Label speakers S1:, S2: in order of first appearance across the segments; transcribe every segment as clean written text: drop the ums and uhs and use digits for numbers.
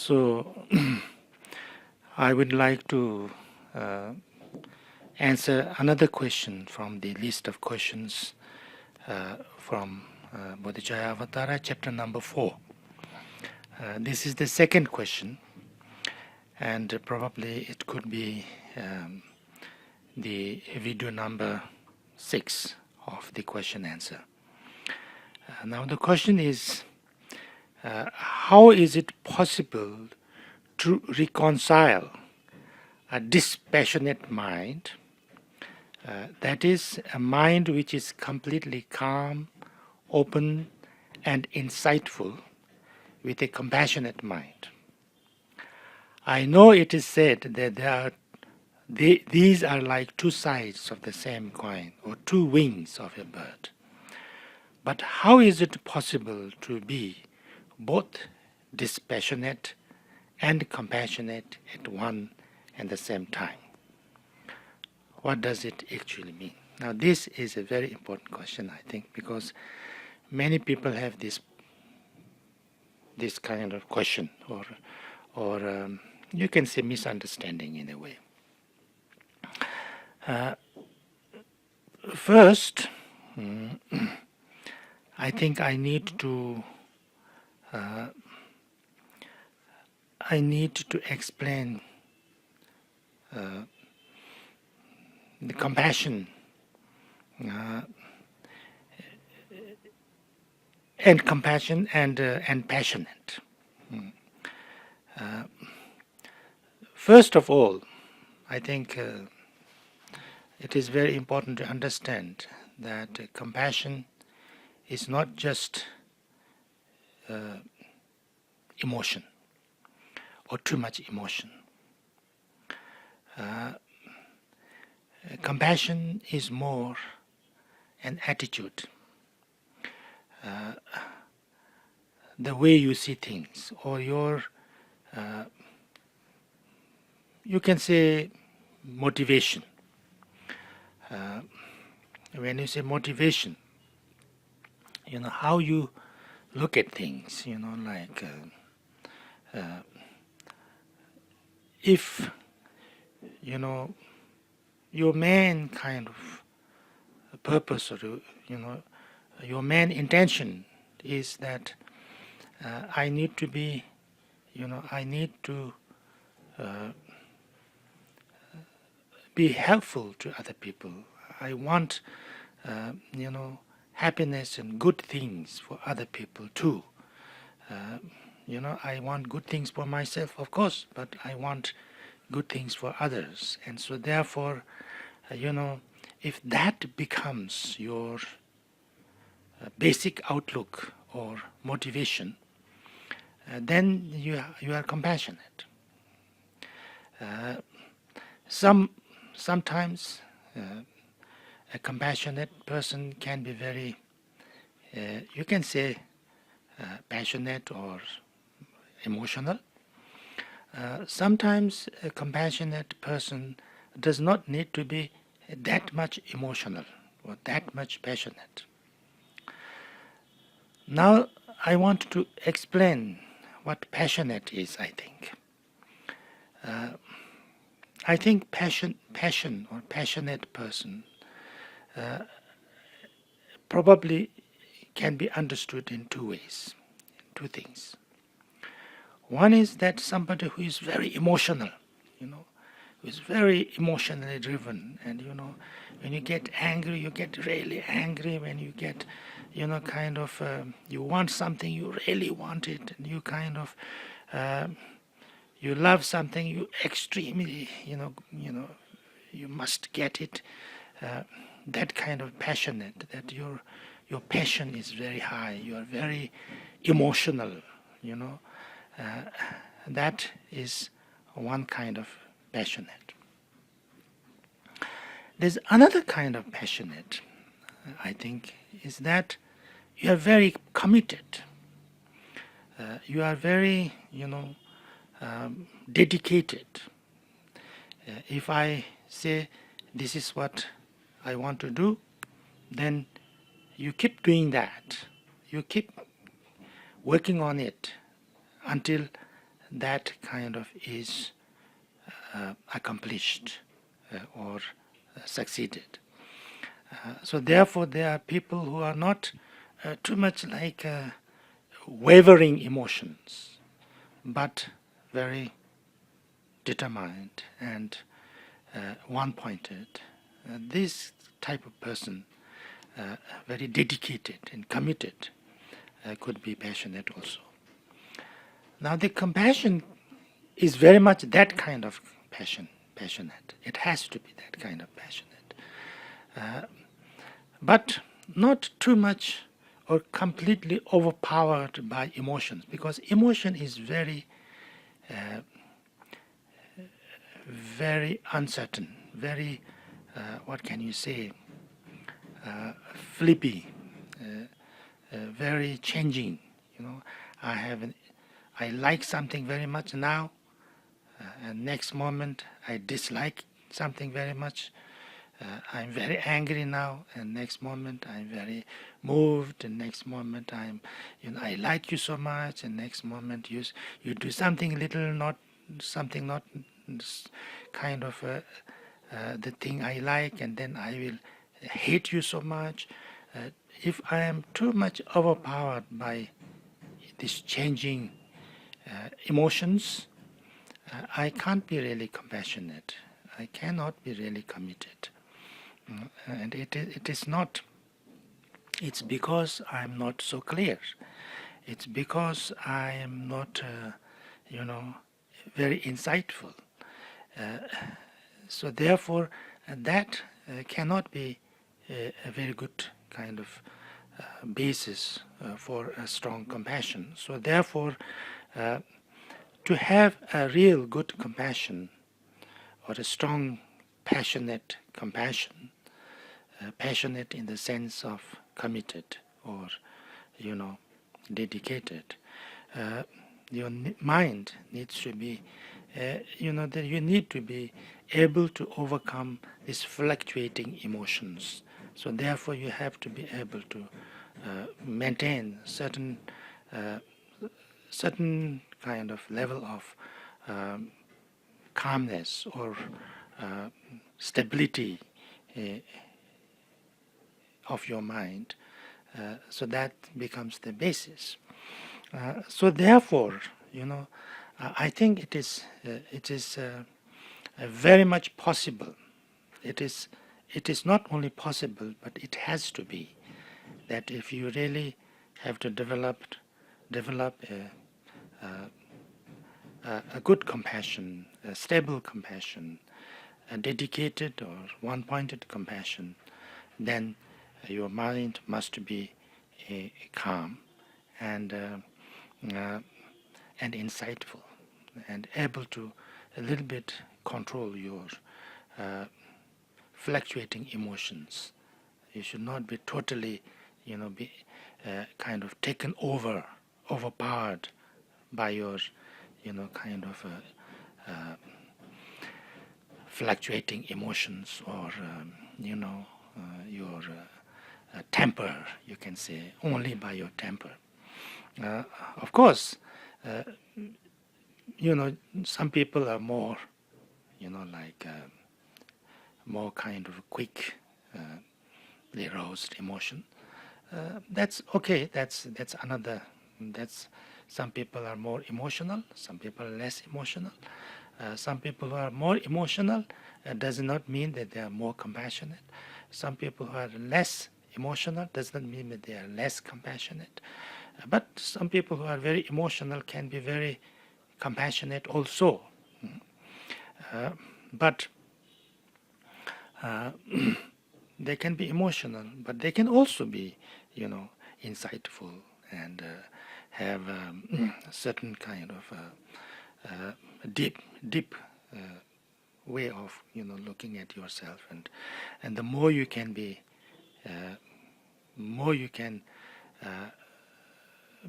S1: So I would like to answer another question from the list of questions from Bodhicharyavatara, chapter number 4. This is the second question, and probably it could be the video number 6 of the question answer. Now the question is, how is it possible to reconcile a dispassionate mind, that is, a mind which is completely calm, open, and insightful, with a compassionate mind? I know it is said that these are like two sides of the same coin, or two wings of a bird. But how is it possible to be both dispassionate and compassionate at one and the same time? What does it actually mean? Now this is a very important question, I think, because many people have this kind of question, or you can say misunderstanding in a way. First, I think I need to explain the compassion and passionate. First of all, I think it is very important to understand that compassion is not just emotion or too much emotion. Compassion is more an attitude, the way you see things, or your, you can say, motivation. When you say motivation, how you look at things, like if your main kind of purpose, or your main intention is that I need to be, I need to be helpful to other people. I want happiness and good things for other people too. I want good things for myself, of course, but I want good things for others. And so therefore, if that becomes your basic outlook or motivation, then you are compassionate. Sometimes a compassionate person can be very, you can say, passionate or emotional. Sometimes a compassionate person does not need to be that much emotional or that much passionate. Now I want to explain what passionate is, I think. I think passion or passionate person probably can be understood in two ways, two things. One is that somebody who is very emotional, who is very emotionally driven, and when you get angry, you get really angry. When you get, kind of, you want something, you really want it, and you kind of, you love something, you extremely, you must get it. That kind of passionate, that your passion is very high, you are very emotional, that is one kind of passionate. There's another kind of passionate, I think, is that you are very committed. You are very, dedicated. If I say this is what I want to do, then you keep doing that. You keep working on it until that kind of is accomplished or succeeded. So therefore there are people who are not too much like wavering emotions, but very determined and one-pointed. This type of person, very dedicated and committed, could be passionate also. Now the compassion is very much that kind of passionate. It has to be that kind of passionate. But not too much or completely overpowered by emotions, because emotion is very, very uncertain, very, what can you say, flippy, very changing. I like something very much now, and next moment I dislike something very much. I'm very angry now, and next moment I'm very moved, and next moment I like you so much, and next moment you do something little, not kind of the thing I like, and then I will hate you so much. If I am too much overpowered by this changing emotions, I can't be really compassionate. I cannot be really committed. And it is not, it's because I'm not so clear. It's because I am not, very insightful. So therefore, that cannot be a very good kind of basis for a strong compassion. So therefore, to have a real good compassion, or a strong, passionate compassion, passionate in the sense of committed or, dedicated, your mind needs to be, that you need to be able to overcome these fluctuating emotions. So therefore you have to be able to maintain certain kind of level of calmness or stability of your mind. So that becomes the basis. So therefore, I think it is very much possible. It is not only possible, but it has to be, that if you really have to develop a good compassion, a stable compassion, a dedicated or one-pointed compassion, then your mind must be calm and insightful, and able to a little bit control your fluctuating emotions. You should not be totally, be kind of taken overpowered by your, kind of fluctuating emotions, or your temper, you can say, only by your temper. Of course, some people are more, like more kind of quick, aroused emotion. That's okay. That's another. That's some people are more emotional. Some people are less emotional. Some people who are more emotional does not mean that they are more compassionate. Some people who are less emotional does not mean that they are less compassionate. But some people who are very emotional can be very compassionate also. But they can be emotional, but they can also be, insightful and have a certain kind of deep way of, looking at yourself. And the more you can be, more you can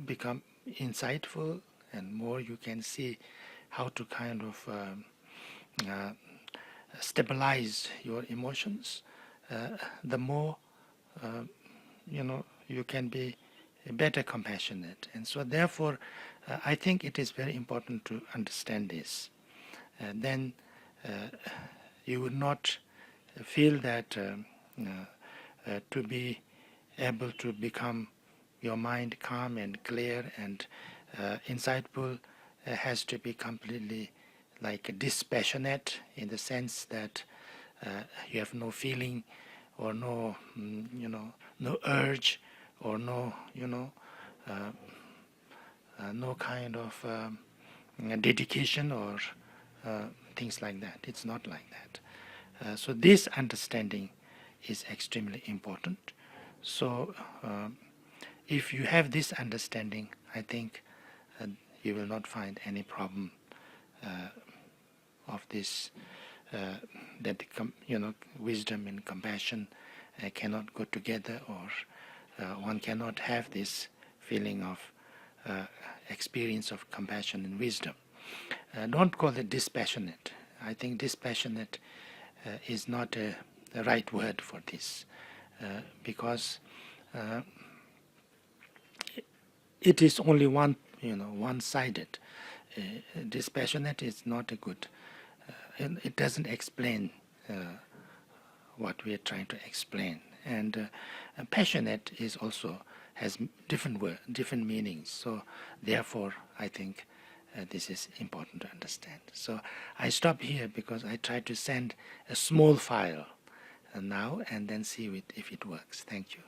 S1: become insightful, and more you can see how to kind of stabilize your emotions, the more you can be better compassionate. And so therefore I think it is very important to understand this. Then you would not feel that to be able to become your mind calm and clear and insightful has to be completely like dispassionate, in the sense that you have no feeling or no no urge or no no kind of dedication or things like that. It's not like that. So this understanding is extremely important. So if you have this understanding, I think you will not find any problem of this, that wisdom and compassion cannot go together, or one cannot have this feeling of experience of compassion and wisdom. Don't call it dispassionate. I think dispassionate is not the right word for this, because it is only one-sided. Dispassionate is not a good. And it doesn't explain what we are trying to explain. And passionate is also has different meanings. So therefore, I think this is important to understand. So I stop here because I try to send a small file now and then see if it works. Thank you.